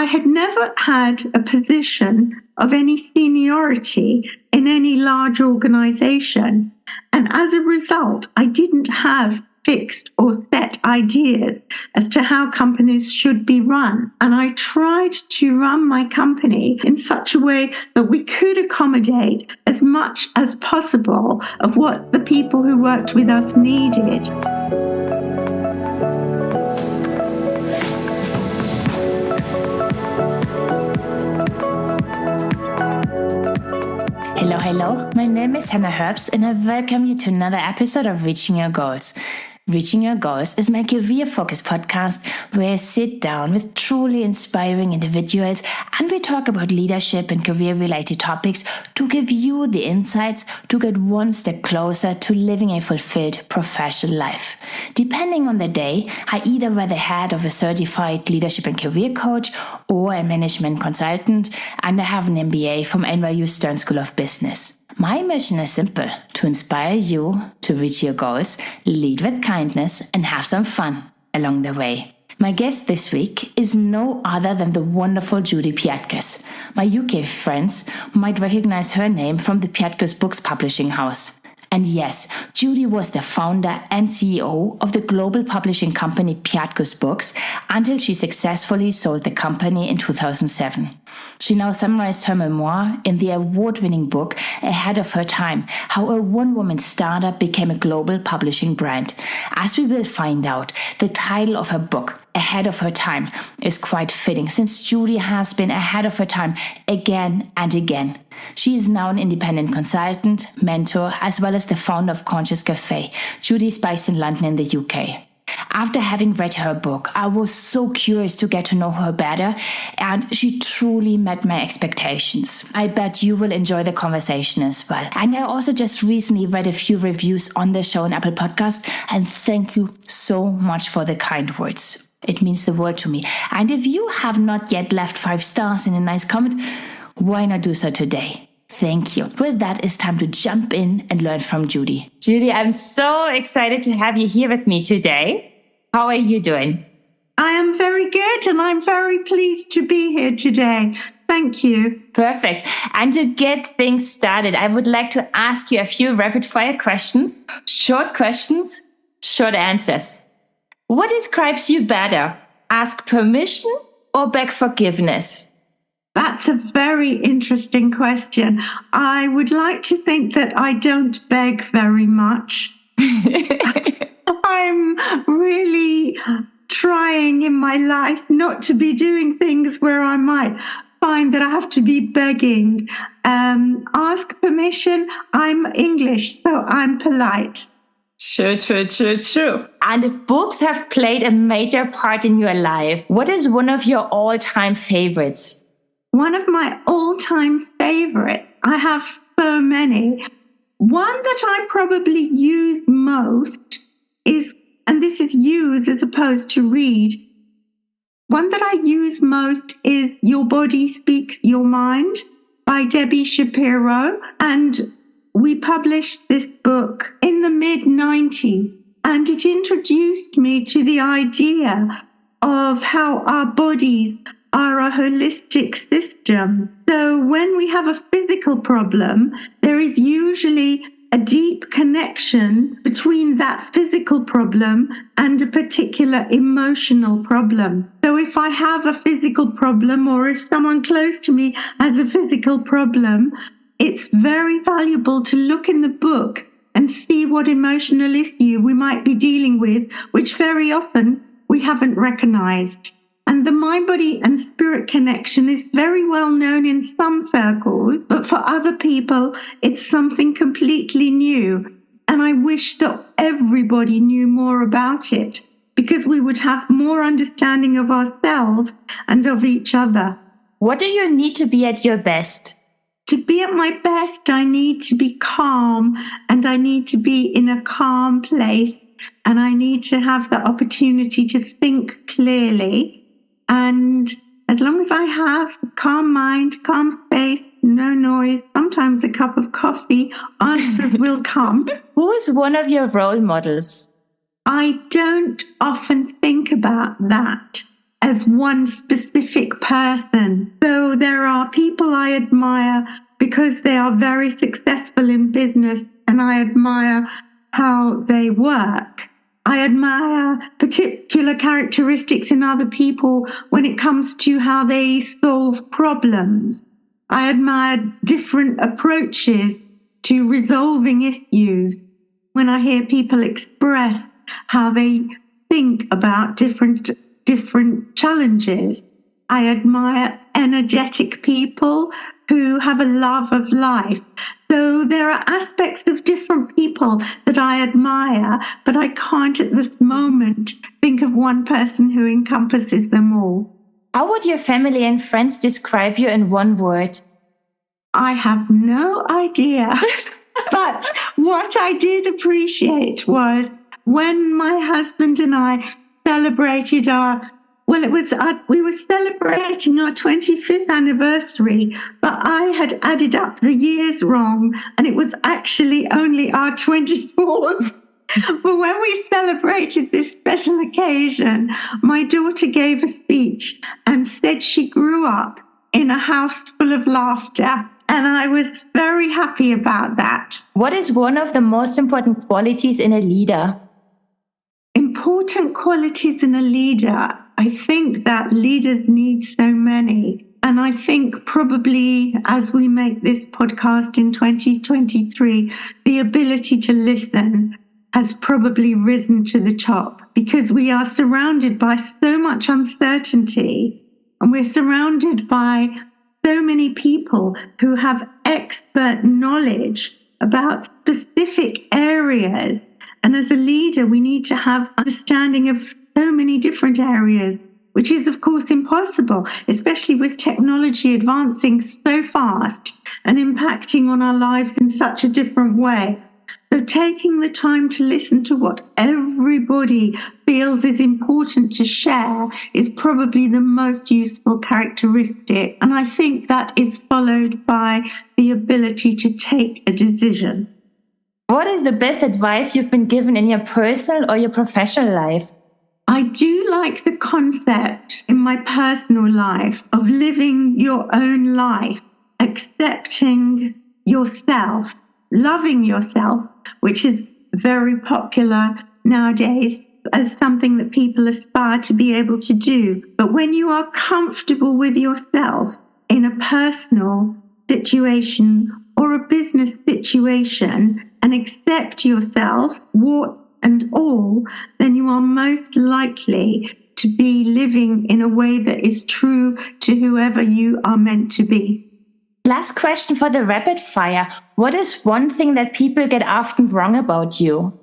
I had never had a position of any seniority in any large organization. And as a result, I didn't have fixed or set ideas as to how companies should be run. And I tried to run my company in such a way that we could accommodate as much as possible of what the people who worked with us needed. Hello. My name is Hannah Herbst, and I welcome you to another episode of Reaching Your Goals. Reaching Your Goals is my career-focused podcast where I sit down with truly inspiring individuals and we talk about leadership and career-related topics to give you the insights to get one step closer to living a fulfilled professional life. Depending on the day, I either wear the hat of a certified leadership and career coach or a management consultant, and I have an MBA from NYU Stern School of Business. My mission is simple: to inspire you to reach your goals, lead with kindness, and have some fun along the way. My guest this week is no other than the wonderful Judy Piatkus. My UK friends might recognize her name from the Piatkus Books publishing house. And yes, Judy was the founder and CEO of the global publishing company Piatkus Books until she successfully sold the company in 2007. She now summarized her memoir in the award-winning book Ahead of Her Time, How a One-Woman Startup Became a Global Publishing Brand. As we will find out, the title of her book, Ahead of Her Time, is quite fitting since Judy has been ahead of her time again and again. She is now an independent consultant, mentor, as well as the founder of Conscious Café. Judy is based in London in the UK. After having read her book, I was so curious to get to know her better, and she truly met my expectations. I bet you will enjoy the conversation as well. And I also just recently read a few reviews on the show on Apple Podcast, and thank you so much for the kind words. It means the world to me. And if you have not yet left 5 stars in a nice comment, why not do so today? Thank you. With that, it's time to jump in and learn from Judy. Judy, I'm so excited to have you here with me today. How are you doing? I am very good, and I'm very pleased to be here today. Thank you. Perfect. And to get things started, I would like to ask you a few rapid-fire questions. Short questions, short answers. What describes you better? Ask permission or beg forgiveness? That's a very interesting question. I would like to think that I don't beg very much. I'm really trying in my life not to be doing things where I might find that I have to be begging. Ask permission. I'm English, so I'm polite. True. And books have played a major part in your life. What is one of your all-time favorites? One of my all-time favorites, I have so many. One that I probably use most is, and this is use as opposed to read, one that I use most is Your Body Speaks Your Mind by Debbie Shapiro. And we published this book in the mid-90s, and it introduced me to the idea of how our bodies are a holistic system. So when we have a physical problem, there is usually a deep connection between that physical problem and a particular emotional problem. So if I have a physical problem, or if someone close to me has a physical problem, it's very valuable to look in the book and see what emotional issue we might be dealing with, which very often we haven't recognized. And the mind, body and spirit connection is very well known in some circles, but for other people, it's something completely new. And I wish that everybody knew more about it, because we would have more understanding of ourselves and of each other. What do you need to be at your best? To be at my best, I need to be calm, and I need to be in a calm place, and I need to have the opportunity to think clearly. And as long as I have a calm mind, calm space, no noise, sometimes a cup of coffee, answers will come. Who is one of your role models? I don't often think about that. as one specific person. So there are people I admire because they are very successful in business, and I admire how they work. I admire particular characteristics in other people when it comes to how they solve problems. I admire different approaches to resolving issues. When I hear people express how they think about different challenges, I admire energetic people who have a love of life. So there are aspects of different people that I admire, but I can't at this moment think of one person who encompasses them all. How would your family and friends describe you in one word? I have no idea. But what I did appreciate was when my husband and I celebrated we were celebrating our 25th anniversary, but I had added up the years wrong, and it was actually only our 24th. But when we celebrated this special occasion, my daughter gave a speech and said she grew up in a house full of laughter, and I was very happy about that. What is one of the most important qualities in a leader? Important qualities in a leader. I think that leaders need so many. And I think probably as we make this podcast in 2023, the ability to listen has probably risen to the top, because we are surrounded by so much uncertainty, and we're surrounded by so many people who have expert knowledge about specific areas. And as a leader, we need to have understanding of so many different areas, which is, of course, impossible, especially with technology advancing so fast and impacting on our lives in such a different way. So taking the time to listen to what everybody feels is important to share is probably the most useful characteristic. And I think that is followed by the ability to take a decision. What is the best advice you've been given in your personal or your professional life? I do like the concept in my personal life of living your own life, accepting yourself, loving yourself, which is very popular nowadays as something that people aspire to be able to do. But when you are comfortable with yourself in a personal situation or a business situation and accept yourself, warts and all, then you are most likely to be living in a way that is true to whoever you are meant to be. Last question for the rapid fire. What is one thing that people get often wrong about you?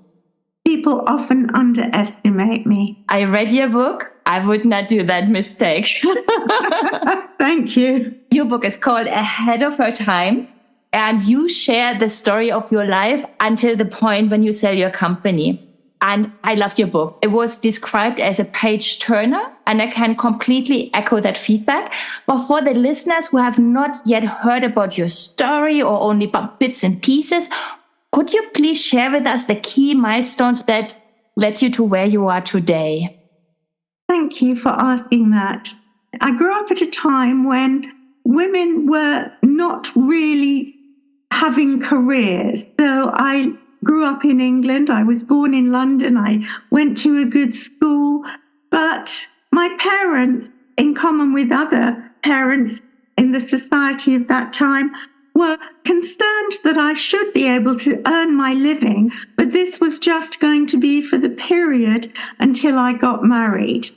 People often underestimate me. I read your book. I would not do that mistake. Thank you. Your book is called Ahead of Her Time, and you share the story of your life until the point when you sell your company. And I loved your book. It was described as a page turner, and I can completely echo that feedback. But for the listeners who have not yet heard about your story or only about bits and pieces, could you please share with us the key milestones that led you to where you are today? Thank you for asking that. I grew up at a time when women were not really having careers. So I grew up in England. I was born in London. I went to a good school. But my parents, in common with other parents in the society of that time, were concerned that I should be able to earn my living, but this was just going to be for the period until I got married.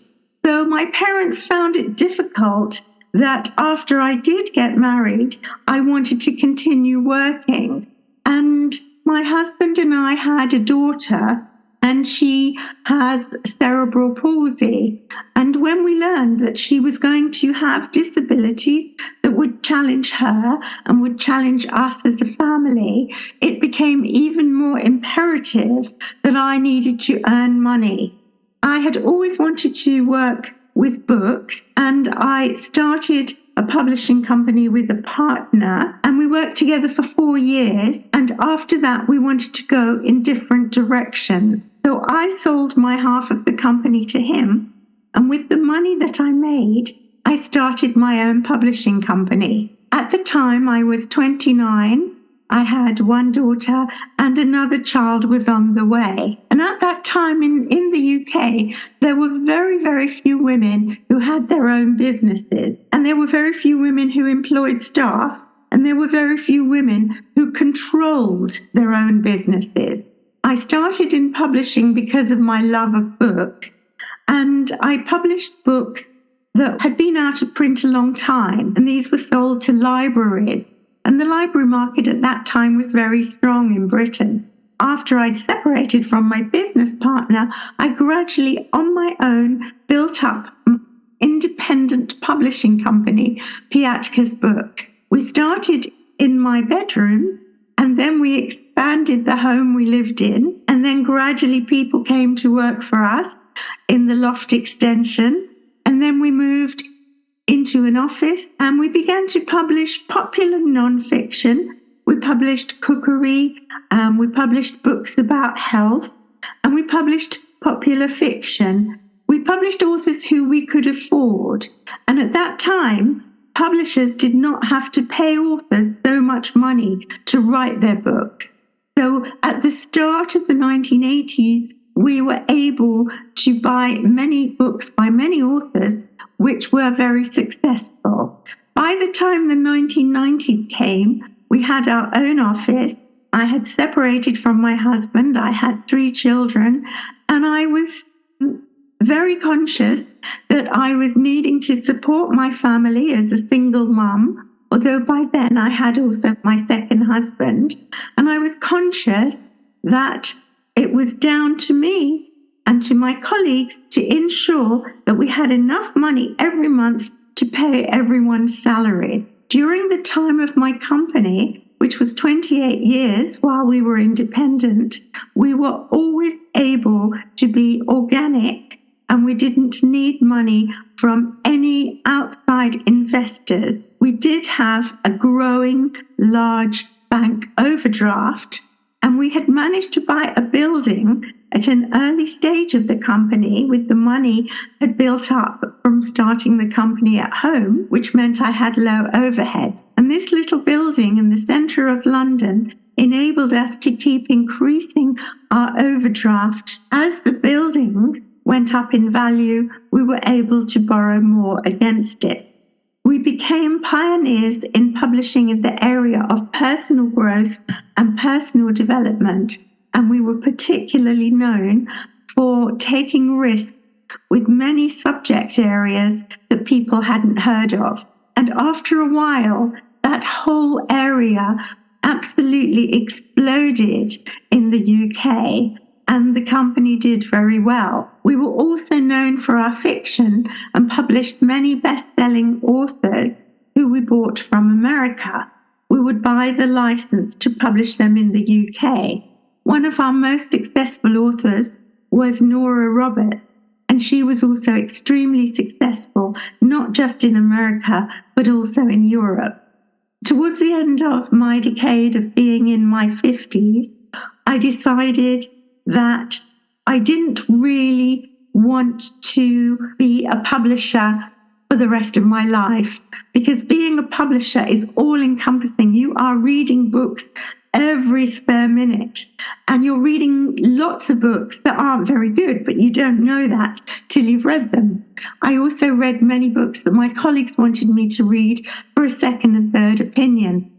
So my parents found it difficult that after I did get married, I wanted to continue working. And my husband and I had a daughter, and she has cerebral palsy. And when we learned that she was going to have disabilities that would challenge her and would challenge us as a family, it became even more imperative that I needed to earn money. I had always wanted to work with books, and I started a publishing company with a partner, and we worked together for 4 years. And after that, we wanted to go in different directions. So I sold my half of the company to him, And with the money that I made, I started my own publishing company. At the time, I was 29. I had one daughter and another child was on the way. And at that time in the UK, there were very, very few women who had their own businesses. And there were very few women who employed staff. And there were very few women who controlled their own businesses. I started in publishing because of my love of books. And I published books that had been out of print a long time. And these were sold to libraries. And the library market at that time was very strong in Britain. After I'd separated from my business partner, I gradually, on my own, built up an independent publishing company, Piatkus Books. We started in my bedroom, and then we expanded the home we lived in, and then gradually people came to work for us in the loft extension, and then we moved into an office, and we began to publish popular non-fiction. We published cookery, we published books about health, and we published popular fiction. We published authors who we could afford. And at that time, publishers did not have to pay authors so much money to write their books. So at the start of the 1980s, we were able to buy many books by many authors which were very successful. By the time the 1990s came, we had our own office. I had separated from my husband. I had 3 children, and I was very conscious that I was needing to support my family as a single mum, although by then I had also my second husband, and I was conscious that it was down to me and to my colleagues to ensure that we had enough money every month to pay everyone's salaries. During the time of my company, which was 28 years while we were independent, we were always able to be organic, and we didn't need money from any outside investors. We did have a growing large bank overdraft, and we had managed to buy a building at an early stage of the company with the money had built up from starting the company at home, which meant I had low overhead. And this little building in the centre of London enabled us to keep increasing our overdraft. As the building went up in value, we were able to borrow more against it. We became pioneers in publishing in the area of personal growth and personal development, and we were particularly known for taking risks with many subject areas that people hadn't heard of. And after a while, that whole area absolutely exploded in the UK, and the company did very well. We were also known for our fiction and published many best-selling authors who we bought from America. We would buy the license to publish them in the UK. One of our most successful authors was Nora Roberts, and she was also extremely successful, not just in America, but also in Europe. Towards the end of my decade of being in my 50s, I decided that I didn't really want to be a publisher for the rest of my life, because being a publisher is all-encompassing. You are reading books every spare minute, and you're reading lots of books that aren't very good, but you don't know that till you've read them. I also read many books that my colleagues wanted me to read for a second and third opinion.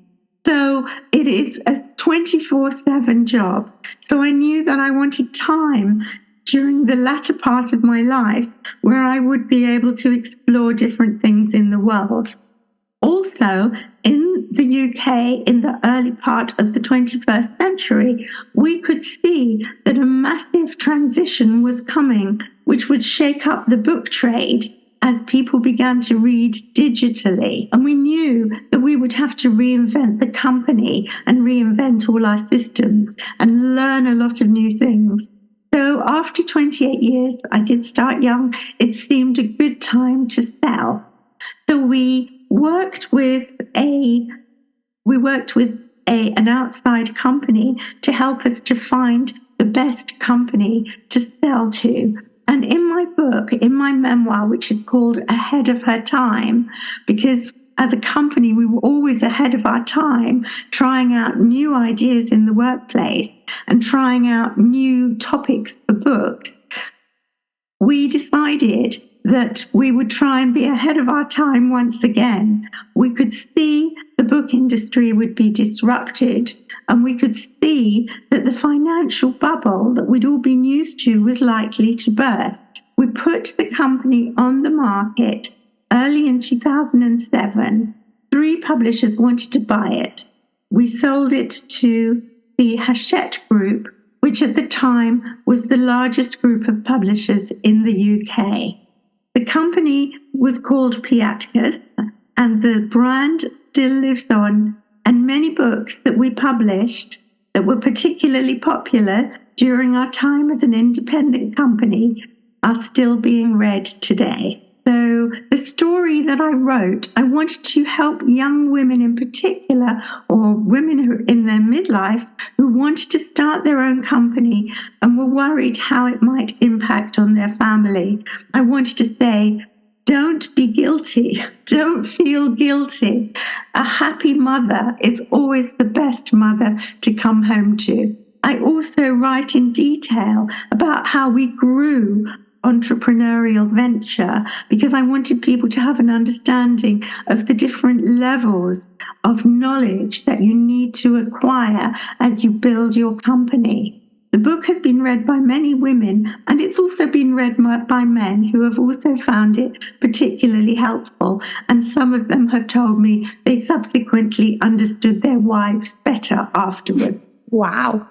So it is a 24/7 job. So I knew that I wanted time during the latter part of my life where I would be able to explore different things in the world. Also, in the UK, in the early part of the 21st century, we could see that a massive transition was coming, which would shake up the book trade as people began to read digitally. And we knew that we would have to reinvent the company and reinvent all our systems and learn a lot of new things. So after 28 years, I did start young. It seemed a good time to sell. So we worked with an outside company to help us to find the best company to sell to. And in my book, in my memoir, which is called Ahead of Her Time, because as a company, we were always ahead of our time, trying out new ideas in the workplace and trying out new topics for books, we decided that we would try and be ahead of our time once again. We could see the book industry would be disrupted, and we could see that the financial bubble that we'd all been used to was likely to burst. We put the company on the market early in 2007. 3 publishers wanted to buy it. We sold it to the Hachette Group, which at the time was the largest group of publishers in the UK. The company was called Piatkus, and the brand still lives on, and many books that we published that were particularly popular during our time as an independent company are still being read today. So the story that I wrote, I wanted to help young women in particular, or women who are in their midlife, who wanted to start their own company and were worried how it might impact on their family. I wanted to say, don't be guilty. Don't feel guilty. A happy mother is always the best mother to come home to. I also write in detail about how we grew entrepreneurial venture, because I wanted people to have an understanding of the different levels of knowledge that you need to acquire as you build your company. The book has been read by many women, and it's also been read by men who have also found it particularly helpful, and some of them have told me they subsequently understood their wives better afterwards. Wow.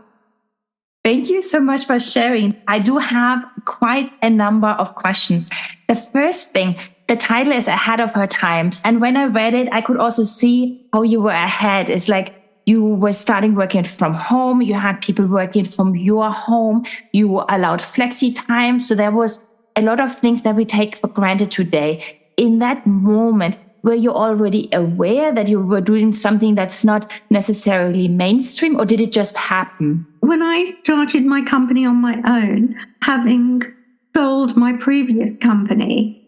Thank you so much for sharing. I do have quite a number of questions. The first thing, the title is Ahead of Her Times. And when I read it, I could also see how you were ahead. It's like you were starting working from home. You had people working from your home. You allowed flexi time. So there was a lot of things that we take for granted today. In that moment, were you already aware that you were doing something that's not necessarily mainstream, or did it just happen? When I started my company on my own, having sold my previous company,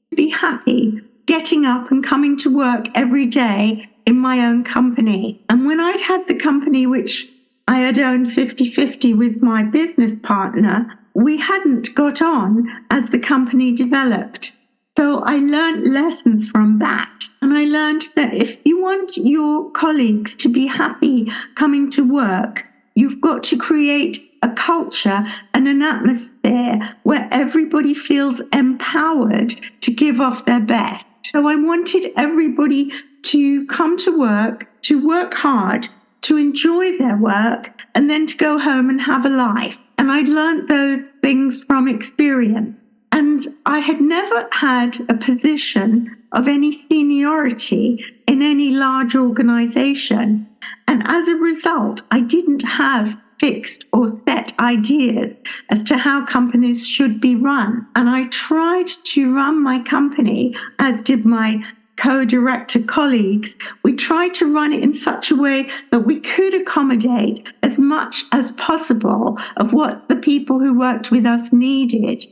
to be happy getting up and coming to work every day in my own company. And when I'd had the company, which I had owned 50-50 with my business partner, we hadn't got on as the company developed. So I learned lessons from that. And I learned that if you want your colleagues to be happy coming to work, you've got to create a culture and an atmosphere where everybody feels empowered to give off their best. So I wanted everybody to come to work hard, to enjoy their work, and then to go home and have a life. And I'd learned those things from experience. And I had never had a position of any seniority in any large organization. And as a result, I didn't have fixed or set ideas as to how companies should be run. And I tried to run my company, as did my co-director colleagues. We tried to run it in such a way that we could accommodate as much as possible of what the people who worked with us needed.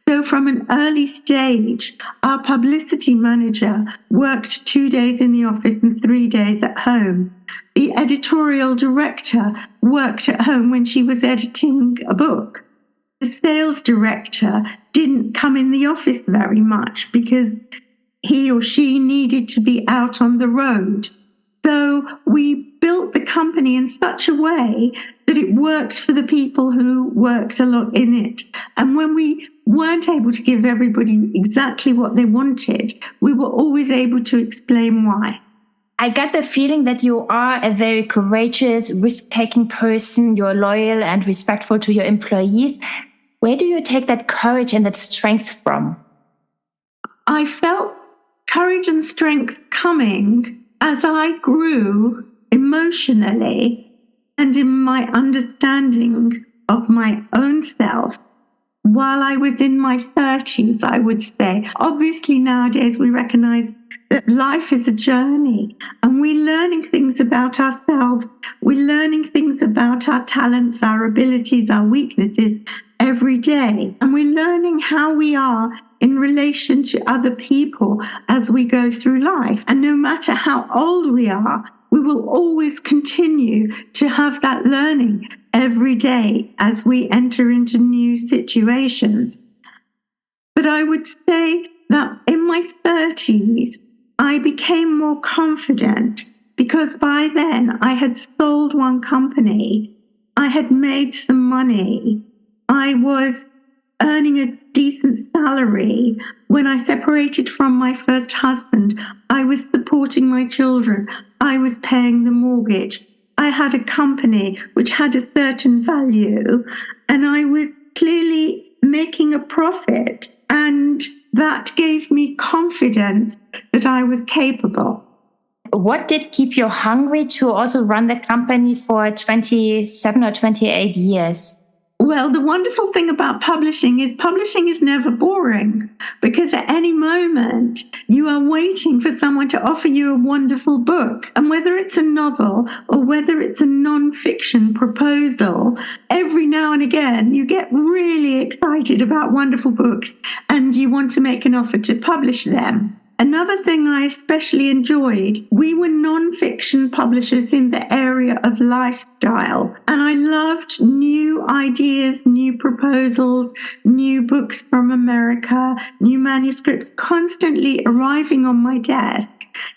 So from an early stage, our publicity manager worked 2 days in the office and 3 days at home. The editorial director worked at home when she was editing a book. The sales director didn't come in the office very much because he or she needed to be out on the road. So we built the company in such a way that it worked for the people who worked a lot in it. And when we weren't able to give everybody exactly what they wanted, we were always able to explain why. I get the feeling that you are a very courageous, risk-taking person. You're loyal and respectful to your employees. Where do you take that courage and that strength from? I felt courage and strength coming as I grew emotionally and in my understanding of my own self. While I was in my 30s, I would say. Obviously, nowadays we recognize that life is a journey, and we're learning things about ourselves. We're learning things about our talents, our abilities, our weaknesses every day. And we're learning how we are in relation to other people as we go through life. And no matter how old we are, we will always continue to have that learning every day as we enter into new situations. But I would say that in my 30s, I became more confident because by then I had sold one company, I had made some money, I was earning a decent salary. When I separated from my first husband, I was supporting my children, I was paying the mortgage, I had a company which had a certain value, and I was clearly making a profit, and that gave me confidence that I was capable. What did keep you hungry to also run the company for 27 or 28 years? Well, the wonderful thing about publishing is never boring, because at any moment you are waiting for someone to offer you a wonderful book. And whether it's a novel or whether it's a non-fiction proposal, every now and again you get really excited about wonderful books and you want to make an offer to publish them. Another thing I especially enjoyed, we were non-fiction publishers in the area of lifestyle, and I loved new ideas, new proposals, new books from America, new manuscripts constantly arriving on my desk,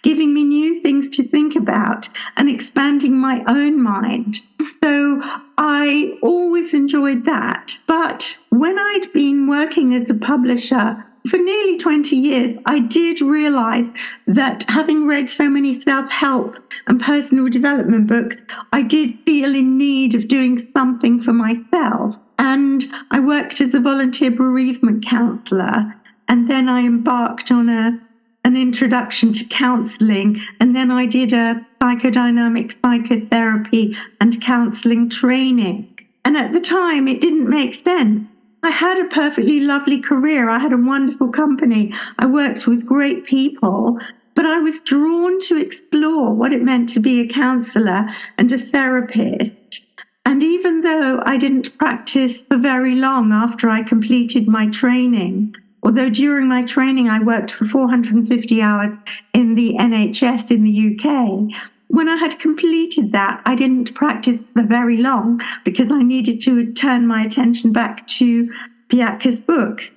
giving me new things to think about and expanding my own mind. So I always enjoyed that. But when I'd been working as a publisher for nearly 20 years, I did realize that having read so many self-help and personal development books, I did feel in need of doing something for myself. And I worked as a volunteer bereavement counselor, and then I embarked on an introduction to counseling, and then I did a psychodynamic psychotherapy and counseling training. And at the time, it didn't make sense. I had a perfectly lovely career. I had a wonderful company. I worked with great people, but I was drawn to explore what it meant to be a counselor and a therapist. And even though I didn't practice for very long after I completed my training, although during my training I worked for 450 hours in the NHS in the UK, when I had completed that, I didn't practice for very long because I needed to turn my attention back to Piatkus Books.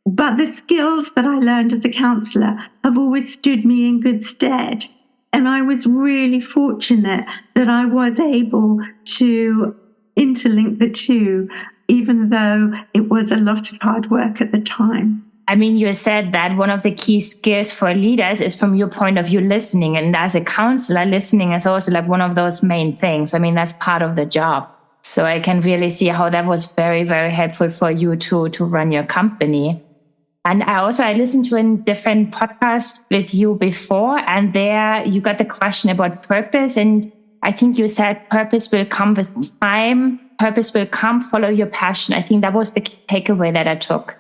But the skills that I learned as a counsellor have always stood me in good stead. And I was really fortunate that I was able to interlink the two, even though it was a lot of hard work at the time. I mean, you said that one of the key skills for leaders is, from your point of view, listening. And as a counselor, listening is also like one of those main things. I mean, that's part of the job. So I can really see how that was very, very helpful for you to run your company. And I listened to a different podcast with you before, and there you got the question about purpose. And I think you said purpose will come with time. Purpose will come, follow your passion. I think that was the takeaway that I took.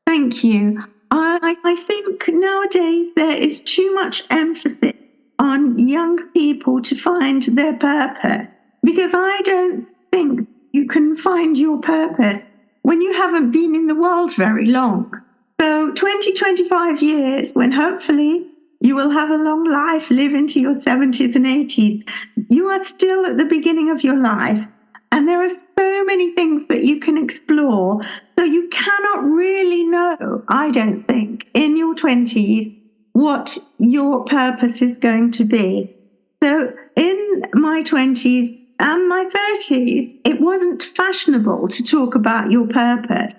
Thank you. I think nowadays there is too much emphasis on young people to find their purpose, because I don't think you can find your purpose when you haven't been in the world very long. So 25 years, when hopefully you will have a long life, live into your 70s and 80s, you are still at the beginning of your life. And there are so many things that you can explore. So you cannot really know, I don't think, in your 20s what your purpose is going to be. So in my 20s and my 30s, it wasn't fashionable to talk about your purpose.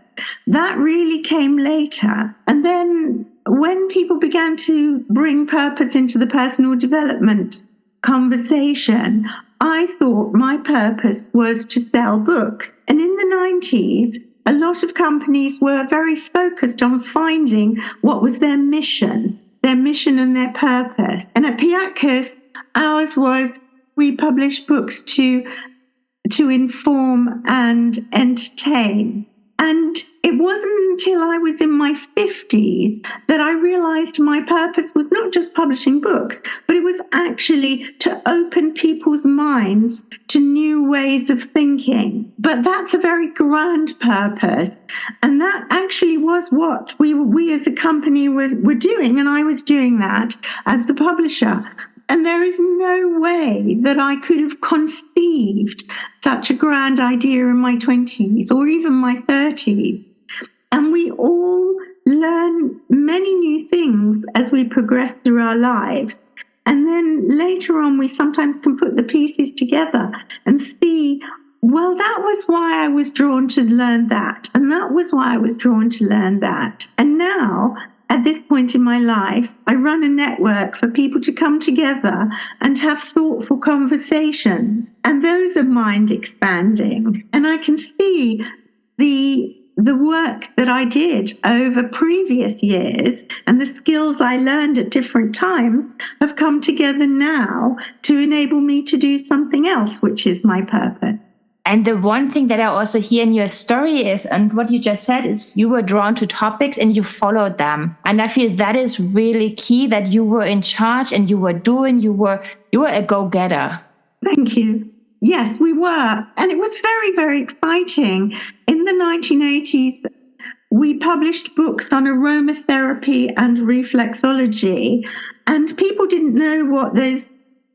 That really came later. And then when people began to bring purpose into the personal development conversation, I thought my purpose was to sell books. And in the 90s, a lot of companies were very focused on finding what was their mission and their purpose. And at Piatkus, ours was, we publish books to inform and entertain. And it wasn't until I was in my 50s that I realized my purpose was not just publishing books, but it was actually to open people's minds to new ways of thinking. But that's a very grand purpose. And that actually was what we as a company were doing. And I was doing that as the publisher. And there is no way that I could have conceived such a grand idea in my 20s or even my 30s. And we all learn many new things as we progress through our lives. And then later on, we sometimes can put the pieces together and see, well, that was why I was drawn to learn that. And that was why I was drawn to learn that. And now, at this point in my life, I run a network for people to come together and have thoughtful conversations. And those are mind expanding. And I can see the work that I did over previous years and the skills I learned at different times have come together now to enable me to do something else, which is my purpose. And the one thing that I also hear in your story is, and what you just said is, you were drawn to topics and you followed them. And I feel that is really key, that you were in charge and you were a go-getter. Thank you. Yes, we were. And it was very, very exciting. In the 1980s, we published books on aromatherapy and reflexology, and people didn't know what those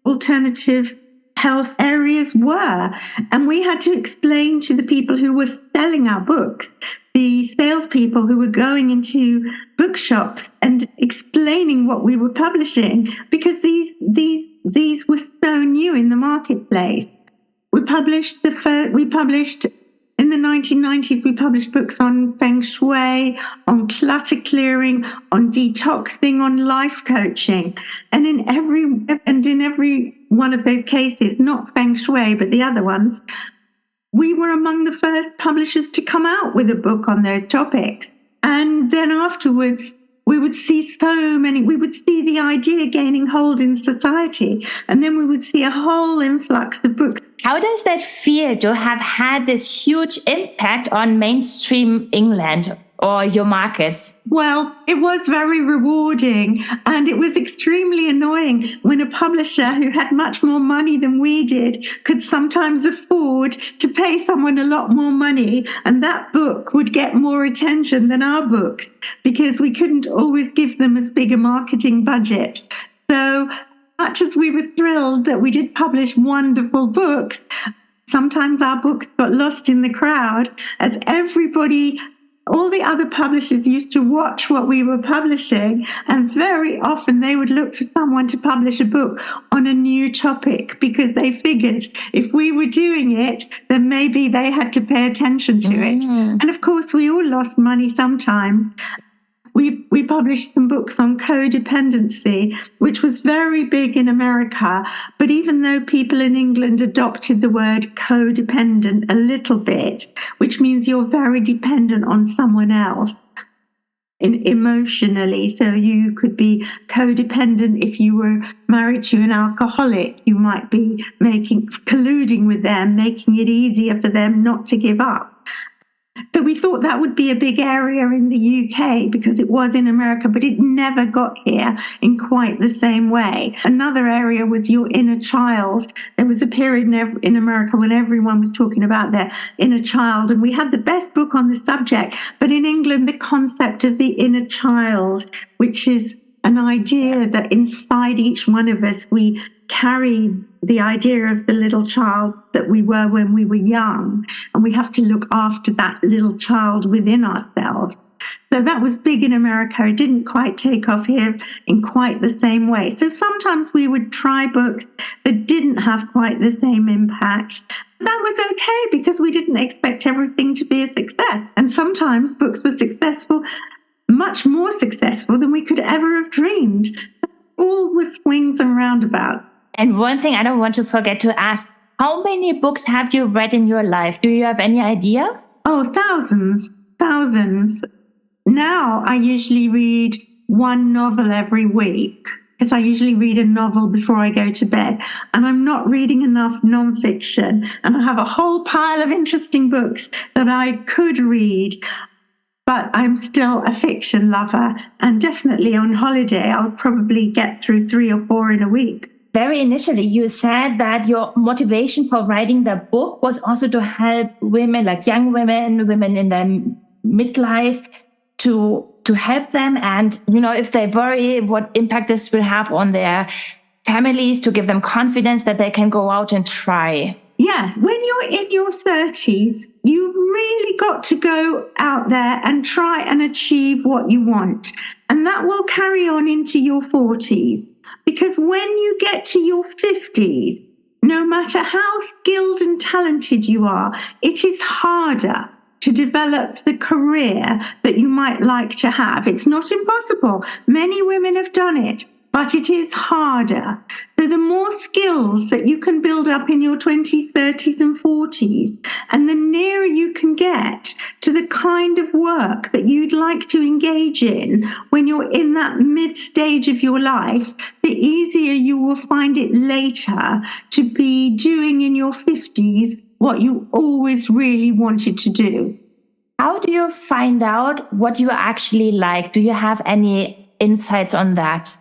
alternative health areas were. And we had to explain to the people who were selling our books, the salespeople who were going into bookshops and explaining what we were publishing, because these were so new in the marketplace. We published in the 1990s, we published books on feng shui, on clutter clearing, on detoxing, on life coaching. And in every one of those cases, not feng shui, but the other ones, we were among the first publishers to come out with a book on those topics. And then afterwards, we would see the idea gaining hold in society, and then we would see a whole influx of books. How does that feel to have had this huge impact on mainstream England or your markets? Well, it was very rewarding, and it was extremely annoying when a publisher who had much more money than we did could sometimes afford to pay someone a lot more money, and that book would get more attention than our books because we couldn't always give them as big a marketing budget. So much as we were thrilled that we did publish wonderful books, sometimes our books got lost in the crowd as all the other publishers used to watch what we were publishing, and very often they would look for someone to publish a book on a new topic because they figured if we were doing it, then maybe they had to pay attention to it. And of course, we all lost money sometimes. We published some books on codependency, which was very big in America. But even though people in England adopted the word codependent a little bit, which means you're very dependent on someone else emotionally. So you could be codependent if you were married to an alcoholic. You might be colluding with them, making it easier for them not to give up. So we thought that would be a big area in the UK because it was in America, but it never got here in quite the same way. Another area was your inner child. There was a period in America when everyone was talking about their inner child, and we had the best book on the subject. But in England, the concept of the inner child, which is an idea that inside each one of us, we carry the idea of the little child that we were when we were young, and we have to look after that little child within ourselves. So that was big in America. It didn't quite take off here in quite the same way. So sometimes we would try books that didn't have quite the same impact. That was okay because we didn't expect everything to be a success. And sometimes books were successful, much more successful than we could ever have dreamed. All with swings and roundabouts. And one thing I don't want to forget to ask, how many books have you read in your life? Do you have any idea? Oh, thousands. Now I usually read one novel every week. because I usually read a novel before I go to bed, and I'm not reading enough nonfiction. And I have a whole pile of interesting books that I could read, but I'm still a fiction lover. And definitely on holiday, I'll probably get through 3 or 4 in a week. Very initially, you said that your motivation for writing the book was also to help women, like young women, women in their midlife, to help them. And, if they worry what impact this will have on their families, to give them confidence that they can go out and try. Yes, when you're in your 30s, you've really got to go out there and try and achieve what you want. And that will carry on into your 40s. Because when you get to your 50s, no matter how skilled and talented you are, it is harder to develop the career that you might like to have. It's not impossible. Many women have done it, but it is harder. So the more skills that you can build up in your 20s, 30s, and 40s, and the nearer you can get to the kind of work that you'd like to engage in when you're in that mid-stage of your life, the easier you will find it later to be doing in your 50s what you always really wanted to do. How do you find out what you actually like? Do you have any insights on that?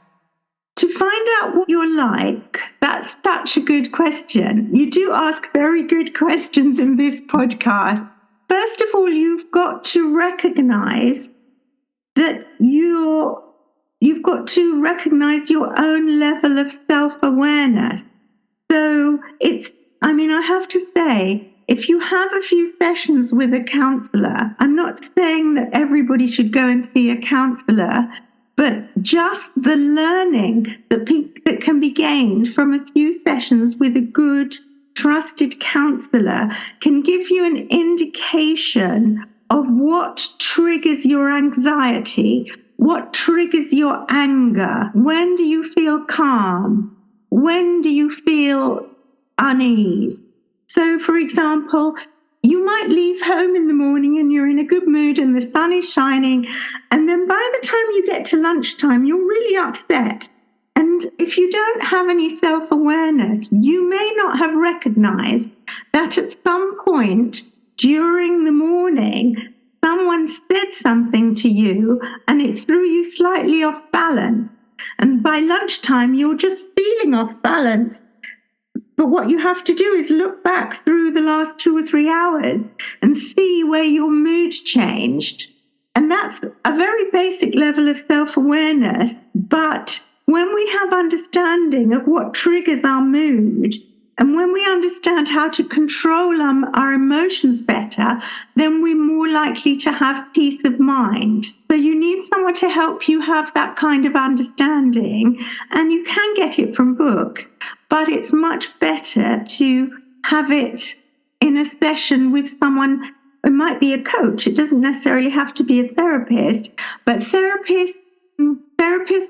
To find out what you're like, that's such a good question. You do ask very good questions in this podcast. First of all, you've got to recognize that you've got to recognize your own level of self-awareness. So I have to say, if you have a few sessions with a counselor, I'm not saying that everybody should go and see a counselor, but just the learning that can be gained from a few sessions with a good, trusted counselor can give you an indication of what triggers your anxiety, what triggers your anger. When do you feel calm? When do you feel unease? So, for example, you might leave home in the morning and you're in a good mood and the sun is shining, and then by the time you get to lunchtime, you're really upset. And if you don't have any self-awareness, you may not have recognized that at some point during the morning, someone said something to you and it threw you slightly off balance. And by lunchtime, you're just feeling off balance. But what you have to do is look back through the last 2 or 3 hours and see where your mood changed. And that's a very basic level of self-awareness. But when we have understanding of what triggers our mood, and when we understand how to control our emotions better, then we're more likely to have peace of mind. So you need someone to help you have that kind of understanding, and you can get it from books, but it's much better to have it in a session with someone. It might be a coach. It doesn't necessarily have to be a therapist, but therapists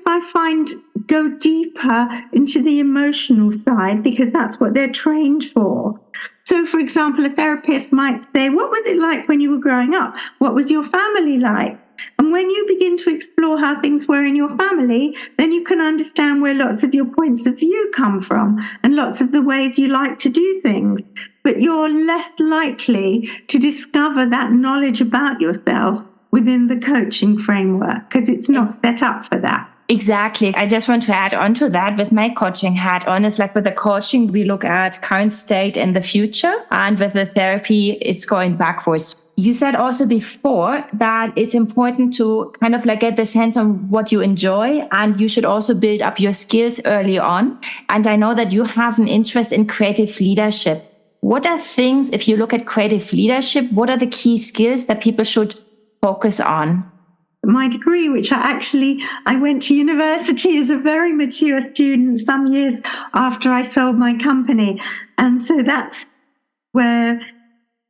I find go deeper into the emotional side because that's what they're trained for. So, for example, a therapist might say, what was it like when you were growing up? What was your family like? And when you begin to explore how things were in your family, then you can understand where lots of your points of view come from and lots of the ways you like to do things. But you're less likely to discover that knowledge about yourself within the coaching framework because it's not set up for that. Exactly. I just want to add on to that with my coaching hat on. It's like with the coaching, we look at current state and the future. And with the therapy, it's going backwards. You said also before that it's important to kind of like get the sense on what you enjoy, and you should also build up your skills early on. And I know that you have an interest in creative leadership. What are things, if you look at creative leadership, what are the key skills that people should focus on? My degree, which I went to university as a very mature student some years after I sold my company. And so that's where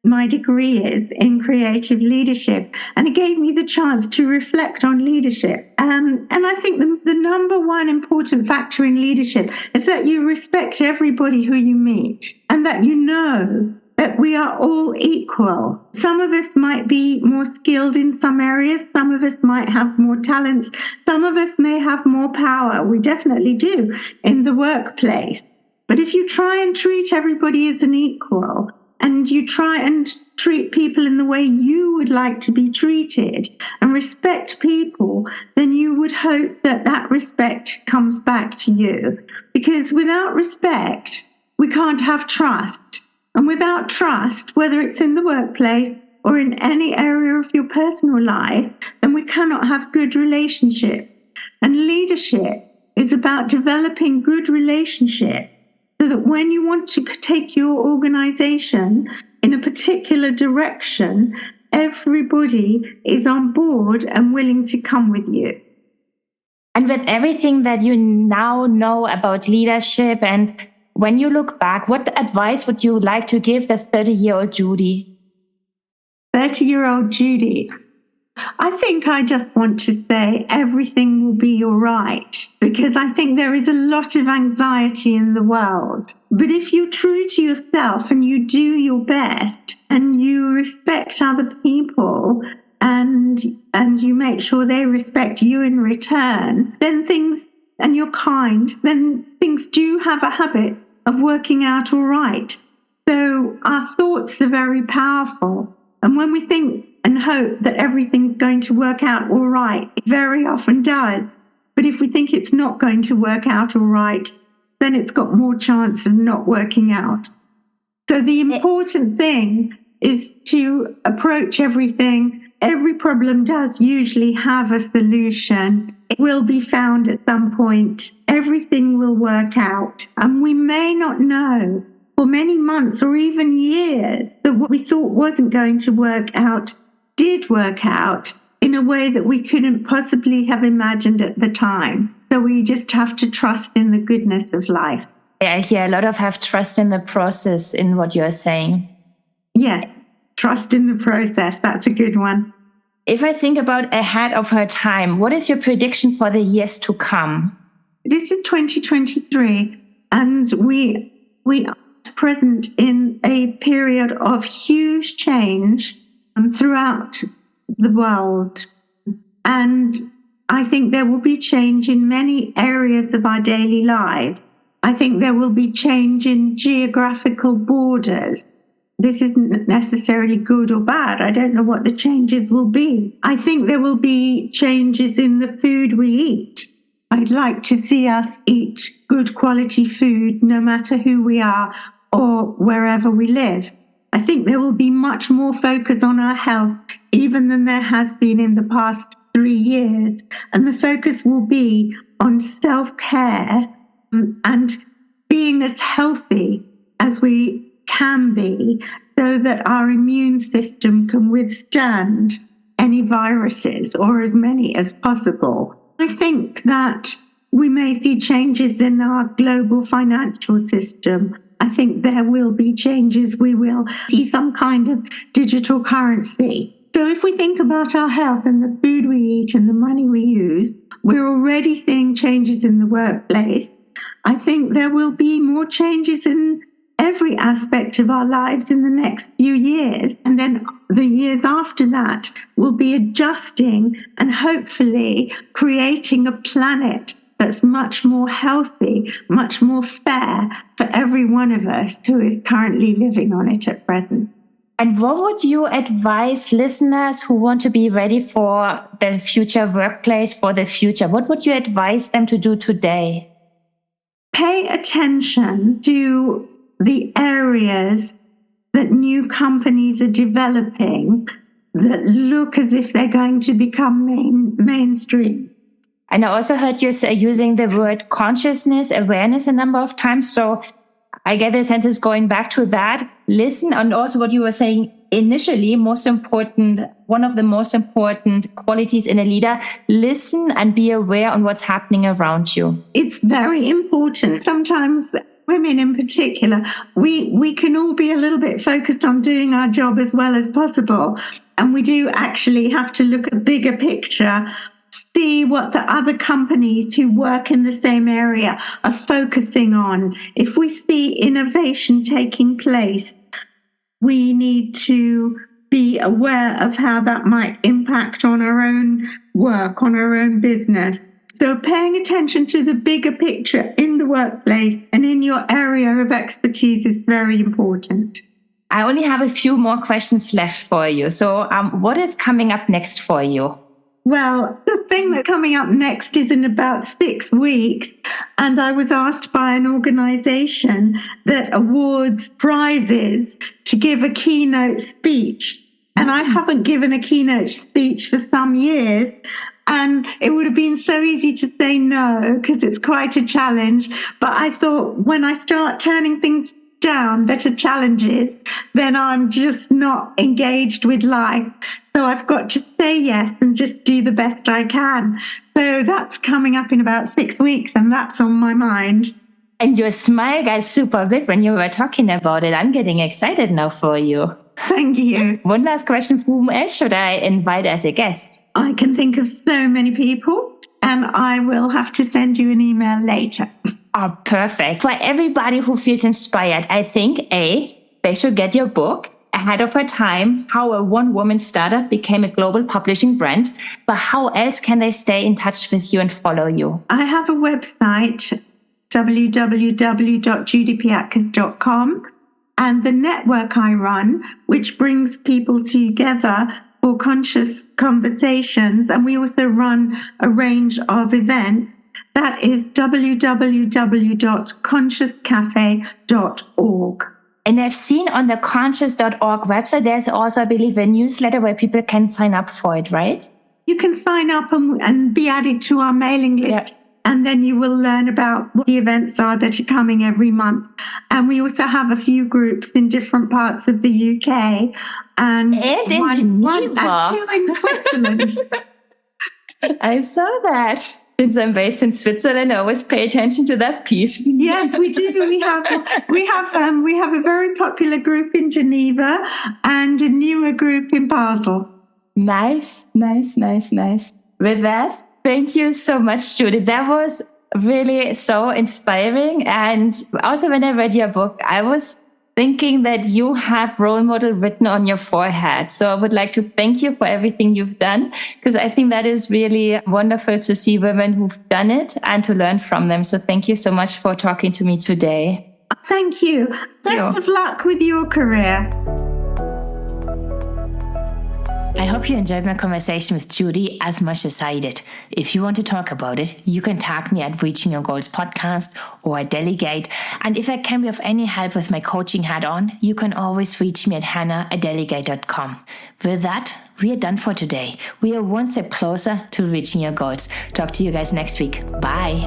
my degree is, in creative leadership. And it gave me the chance to reflect on leadership. And I think the number one important factor in leadership is that you respect everybody who you meet and that you know that we are all equal. Some of us might be more skilled in some areas. Some of us might have more talents. Some of us may have more power. We definitely do in the workplace. But if you try and treat everybody as an equal, and you try and treat people in the way you would like to be treated and respect people, then you would hope that that respect comes back to you. Because without respect, we can't have trust. And without trust, whether it's in the workplace or in any area of your personal life, then we cannot have good relationships. And leadership is about developing good relationships so that when you want to take your organization in a particular direction, everybody is on board and willing to come with you. And with everything that you now know about leadership, and when you look back, what advice would you like to give the 30-year-old Judy? 30-year-old Judy. I think I just want to say everything will be all right, because I think there is a lot of anxiety in the world. But if you're true to yourself and you do your best and you respect other people and you make sure they respect you in return, then and you're kind, then things do have a habit of working out all right. So our thoughts are very powerful. And when we think and hope that everything's going to work out all right, it very often does. But if we think it's not going to work out all right, then it's got more chance of not working out. So the important thing is to approach everything. Every problem does usually have a solution. It will be found at some point. Everything will work out. And we may not know for many months or even years that what we thought wasn't going to work out did work out in a way that we couldn't possibly have imagined at the time. So we just have to trust in the goodness of life. I hear a lot of have trust in the process in what you're saying. Yes, trust in the process. That's a good one. If I think about ahead of her time, what is your prediction for the years to come? This is 2023, and we are present in a period of huge change throughout the world. And I think there will be change in many areas of our daily life. I think there will be change in geographical borders. This isn't necessarily good or bad. I don't know what the changes will be. I think there will be changes in the food we eat. I'd like to see us eat good quality food no matter who we are or wherever we live. I think there will be much more focus on our health even than there has been in the past 3 years. And the focus will be on self-care and being as healthy as we can be so that our immune system can withstand any viruses or as many as possible. I think that we may see changes in our global financial system. I think there will be changes. We will see some kind of digital currency. So if we think about our health and the food we eat and the money we use, we're already seeing changes in the workplace. I think there will be more changes in every aspect of our lives in the next few years. And then the years after that will be adjusting and hopefully creating a planet that's much more healthy, much more fair for every one of us who is currently living on it at present. And what would you advise listeners who want to be ready for the future workplace, for the future? What would you advise them to do today? Pay attention to the areas that new companies are developing that look as if they're going to become mainstream. And I also heard you say using the word consciousness, awareness a number of times. So I get a sense it's going back to that. Listen, and also what you were saying initially, most important, one of the most important qualities in a leader, listen and be aware on what's happening around you. It's very important. Sometimes women in particular, we can all be a little bit focused on doing our job as well as possible. And we do actually have to look at the bigger picture, see what the other companies who work in the same area are focusing on. If we see innovation taking place, we need to be aware of how that might impact on our own work, on our own business. So paying attention to the bigger picture in the workplace and in your area of expertise is very important. I only have a few more questions left for you. So what is coming up next for you? Well, the thing that's coming up next is in about 6 weeks. And I was asked by an organization that awards prizes to give a keynote speech. And I haven't given a keynote speech for some years. And it would have been so easy to say no because it's quite a challenge. But I thought when I start turning things down that are challenges, then I'm just not engaged with life. So I've got to say yes and just do the best I can. So that's coming up in about 6 weeks, and that's on my mind. And your smile got super big when you were talking about it. I'm getting excited now for you. Thank you. One last question. Whom else should I invite as a guest? I can think of so many people, and I will have to send you an email later. Oh, perfect. For everybody who feels inspired, I think they should get your book, Ahead of Her Time, How a One-Woman Startup Became a Global Publishing Brand. But how else can they stay in touch with you and follow you? I have a website, www.judypiatkus.com, and the network I run, which brings people together for conscious conversations. And we also run a range of events. That is www.consciouscafe.org. And I've seen on the conscious.org website, there's also, I believe, a newsletter where people can sign up for it, right? You can sign up and be added to our mailing list. Yeah. And then you will learn about what the events are that are coming every month. And we also have a few groups in different parts of the UK. And in one Geneva. and 2 in Switzerland. I saw that. Since I'm based in Switzerland, I always pay attention to that piece. Yes, we do. We have a very popular group in Geneva and a newer group in Basel. Nice. With that, thank you so much, Judy. That was really so inspiring. And also when I read your book, I was thinking that you have role model written on your forehead. So I would like to thank you for everything you've done, because I think that is really wonderful to see women who've done it and to learn from them. So thank you so much for talking to me today. Thank you. Best of luck with your career. I hope you enjoyed my conversation with Judy as much as I did. If you want to talk about it, you can tag me at Reaching Your Goals podcast or at Delygate. And if I can be of any help with my coaching hat on, you can always reach me at hannah@delygate.com. With that, we are done for today. We are one step closer to reaching your goals. Talk to you guys next week. Bye.